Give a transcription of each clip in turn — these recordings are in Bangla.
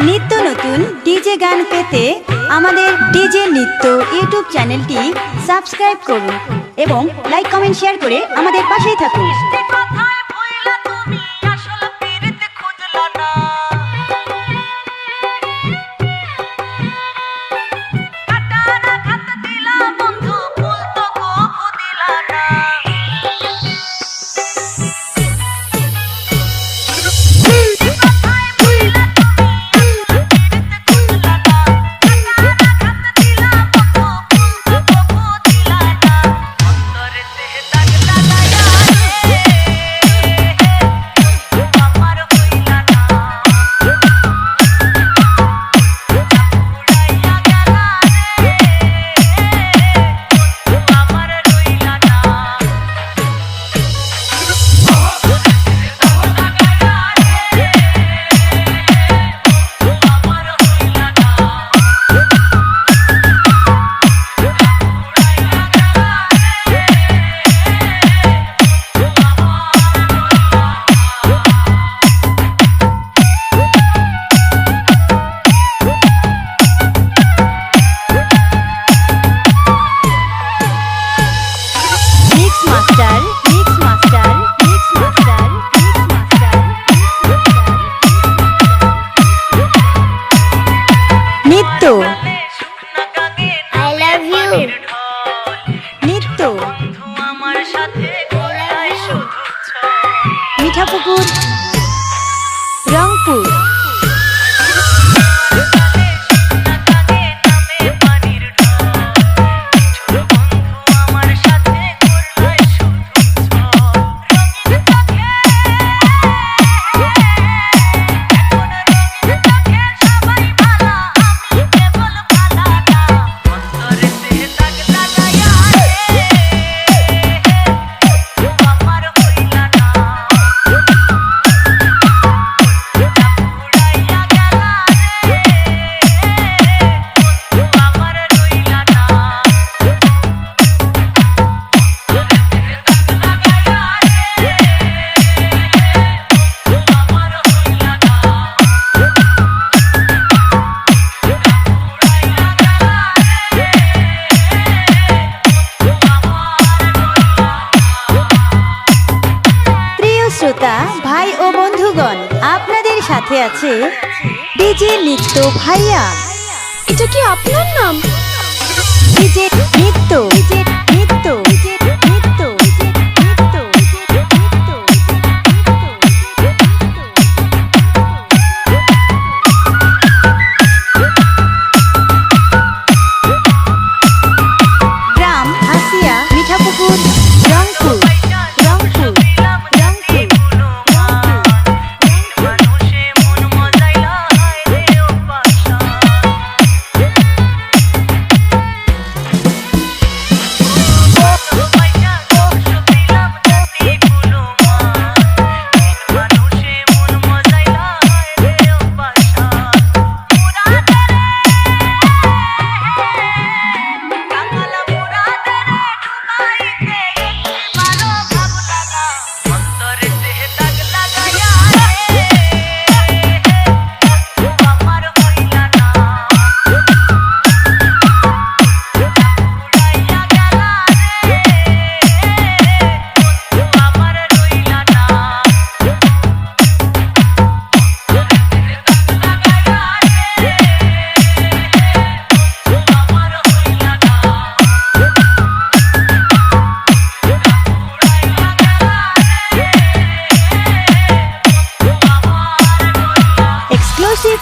নিত্য নতুন ডিজে গান পেতে আমাদের ডিজে নিত্য ইউটিউব চ্যানেলটি সাবস্ক্রাইব করুন এবং লাইক কমেন্ট শেয়ার করে আমাদের পাশেই থাকুন। মিঠাপুকুর, রংপুর। ভাই ও বন্ধুগণ, আপনাদের সাথে আছে ডিজে নিত্য ভাইয়া। এটা কি আপনার নাম? ডিজে নিত্য, ডিজে নিত্য, ডিজে নিত্য, গ্রাম হাসিয়া, Mithapukur, Rangpur.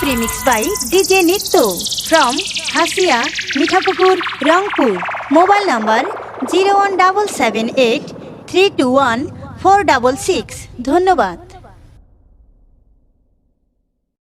Remix by DJ Nitto from Hasia, Mithapukur, Rangpur. Mobile number 01778 321 466. ধন্যবাদ।